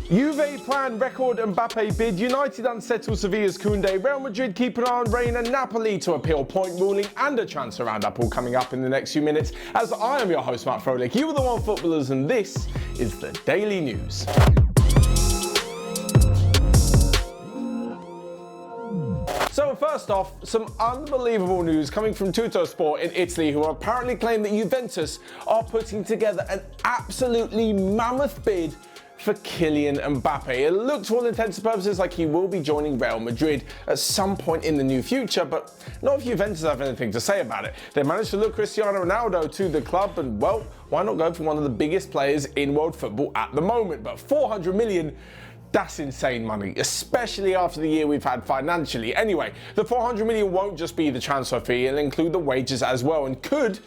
Juve plan record Mbappe bid, United unsettle Sevilla's Kounde, Real Madrid keep an eye on Reyna, Napoli to appeal point ruling, and a transfer roundup all coming up in the next few minutes. As I am your host, Matt Froelich, you are the One Footballers, and this is the Daily News. So first off, some unbelievable news coming from Tuttosport in Italy, who apparently claim that Juventus are putting together an absolutely mammoth bid for Kylian Mbappe. It looks, to all intents and purposes, like he will be joining Real Madrid at some point in the near future, but not if Juventus have anything to say about it. They managed to lure Cristiano Ronaldo to the club, and well, why not go for one of the biggest players in world football at the moment? But 400 million, that's insane money, especially after the year we've had financially. Anyway, the 400 million won't just be the transfer fee, it'll include the wages as well, and could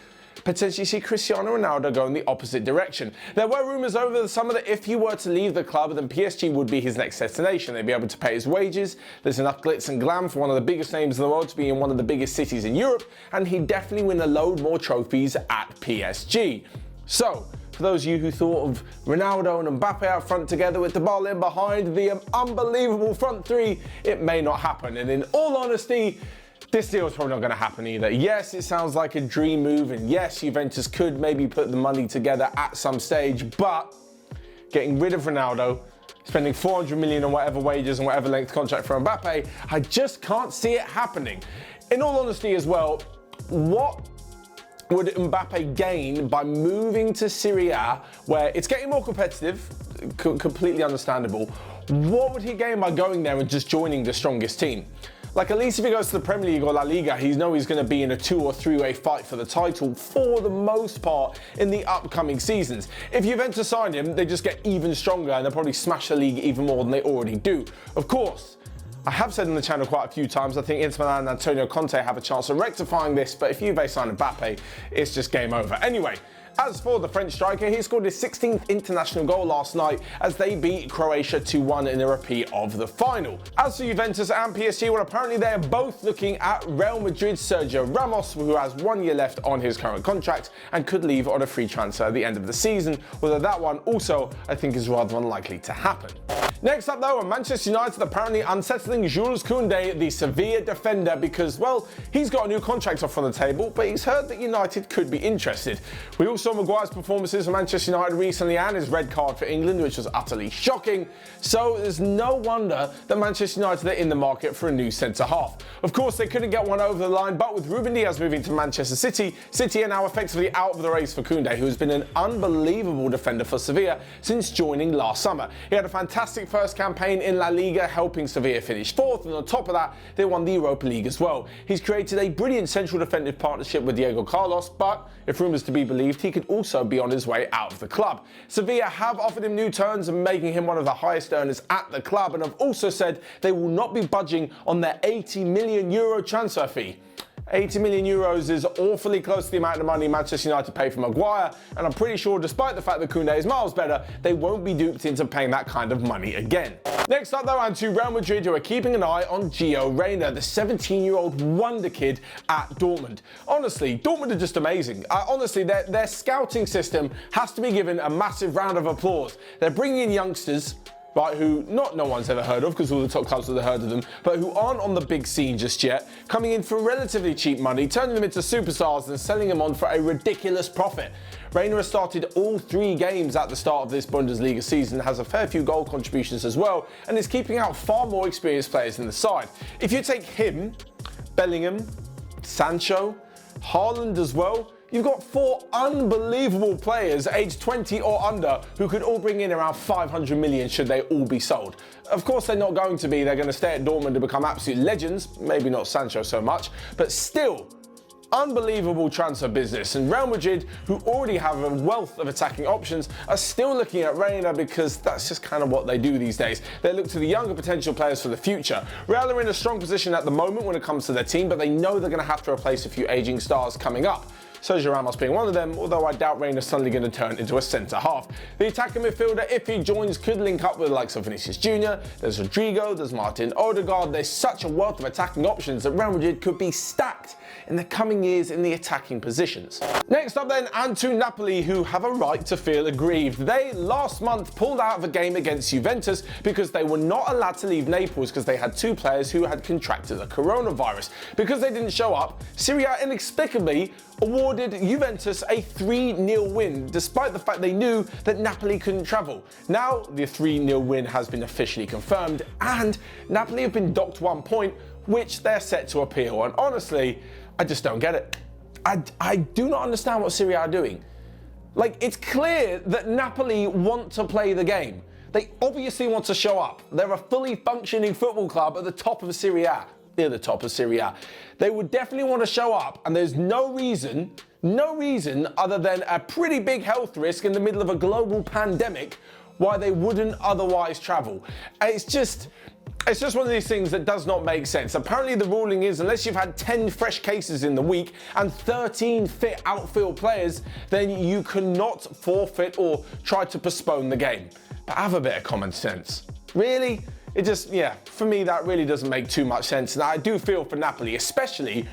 potentially see Cristiano Ronaldo go in the opposite direction. There were rumours over the summer that if he were to leave the club, then PSG would be his next destination. They'd be able to pay his wages. There's enough glitz and glam for one of the biggest names in the world to be in one of the biggest cities in Europe, and he'd definitely win a load more trophies at PSG. So, for those of you who thought of Ronaldo and Mbappe out front together with the ball in behind, the unbelievable front three, it may not happen. And in all honesty, this deal is probably not going to happen either. Yes, it sounds like a dream move, and yes, Juventus could maybe put the money together at some stage, but getting rid of Ronaldo, spending 400 million on whatever wages and whatever length contract for Mbappe, I just can't see it happening. In all honesty as well, what would Mbappe gain by moving to Serie A, where it's getting more competitive, completely understandable? What would he gain by going there and just joining the strongest team? Like, at least if he goes to the Premier League or La Liga, he's going to be in a 2 or 3-way fight for the title for the most part in the upcoming seasons. If Juventus signed him, they just get even stronger and they'll probably smash the league even more than they already do. Of course, I have said on the channel quite a few times, I think Inter Milan and Antonio Conte have a chance of rectifying this, but if Juve sign Mbappe, it's just game over. Anyway, as for the French striker, he scored his 16th international goal last night as they beat Croatia 2-1 in a repeat of the final. As for Juventus and PSG, well, apparently they're both looking at Real Madrid's Sergio Ramos, who has 1 year left on his current contract and could leave on a free transfer at the end of the season, although that one also, I think, is rather unlikely to happen. Next up though, Manchester United apparently unsettling Jules Kounde, the Sevilla defender, because, well, he's got a new contract off on the table, but he's heard that United could be interested. We also saw Maguire's performances for Manchester United recently and his red card for England, which was utterly shocking, so there's no wonder that Manchester United are in the market for a new centre-half. Of course, they couldn't get one over the line, but with Ruben Dias moving to Manchester City, City are now effectively out of the race for Kounde, who has been an unbelievable defender for Sevilla since joining last summer. He had a fantastic first campaign in La Liga, helping Sevilla finish 4th, and on top of that, they won the Europa League as well. He's created a brilliant central defensive partnership with Diego Carlos, but if rumours to be believed, he could also be on his way out of the club. Sevilla have offered him new terms and making him one of the highest earners at the club, and have also said they will not be budging on their €80 million transfer fee. 80 million euros is awfully close to the amount of money Manchester United pay for Maguire, and I'm pretty sure, despite the fact that Kounde is miles better, they won't be duped into paying that kind of money again. Next up though, and to Real Madrid, who are keeping an eye on Gio Reyna, the 17-year-old wonder kid at Dortmund. Honestly, Dortmund are just amazing. Honestly, their scouting system has to be given a massive round of applause. They're bringing in youngsters, right, who no one's ever heard of, because all the top clubs have heard of them, but who aren't on the big scene just yet, coming in for relatively cheap money, turning them into superstars and selling them on for a ridiculous profit. Reyna has started all 3 games at the start of this Bundesliga season, has a fair few goal contributions as well, and is keeping out far more experienced players in the side. If you take him, Bellingham, Sancho, Haaland as well, you've got 4 unbelievable players aged 20 or under who could all bring in around 500 million should they all be sold. Of course, they're not going to be. They're going to stay at Dortmund to become absolute legends. Maybe not Sancho so much, but still, unbelievable transfer business. And Real Madrid, who already have a wealth of attacking options, are still looking at Reyna because that's just kind of what they do these days. They look to the younger potential players for the future. Real are in a strong position at the moment when it comes to their team, but they know they're going to have to replace a few aging stars coming up. Sergio Ramos being one of them, although I doubt Reyna's suddenly going to turn into a centre-half. The attacking midfielder, if he joins, could link up with the likes of Vinicius Jr., there's Rodrigo, there's Martin Odegaard. There's such a wealth of attacking options that Real Madrid could be stacked in the coming years in the attacking positions. Next up then, and to Napoli, who have a right to feel aggrieved. They last month pulled out of a game against Juventus because they were not allowed to leave Naples because they had two players who had contracted the coronavirus. Because they didn't show up, Serie A inexplicably awarded Juventus a 3-0 win, despite the fact they knew that Napoli couldn't travel. Now, the 3-0 win has been officially confirmed, and Napoli have been docked 1 point, which they're set to appeal. And honestly, I just don't get it. I do not understand what Serie A are doing. Like, it's clear that Napoli want to play the game. They obviously want to show up. They're a fully functioning football club at the top of Serie A. Near the top of Serie A. They would definitely want to show up, and there's no reason other than a pretty big health risk in the middle of a global pandemic why they wouldn't otherwise travel. It's just one of these things that does not make sense. Apparently the ruling is unless you've had 10 fresh cases in the week and 13 fit outfield players, then you cannot forfeit or try to postpone the game. But have a bit of common sense. Really? It just, yeah, for me that really doesn't make too much sense. And I do feel for Napoli, especially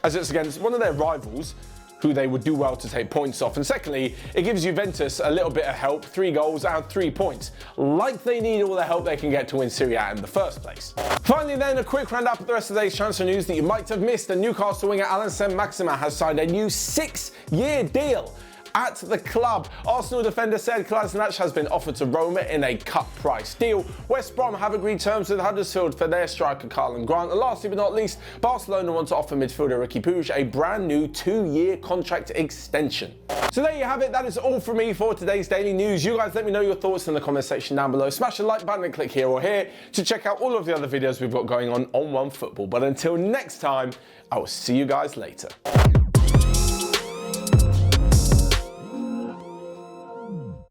as it's against one of their rivals who they would do well to take points off. And secondly, it gives Juventus a little bit of help, 3 goals and 3 points, like they need all the help they can get to win Serie A in the first place. Finally then, a quick roundup of the rest of today's transfer news that you might have missed. The Newcastle winger Saint-Maximin has signed a new 6-year deal at the club. Arsenal defender said Kylian has been offered to Roma in a cut price deal. West Brom have agreed terms with Huddersfield for their striker Kylian. And lastly but not least, Barcelona want to offer midfielder Ricky Puig a brand new 2-year contract extension. So there you have it. That is all from me for today's daily news. You guys let me know your thoughts in the comment section down below. Smash the like button and click here or here to check out all of the other videos we've got going on OneFootball. But until next time, I will see you guys later.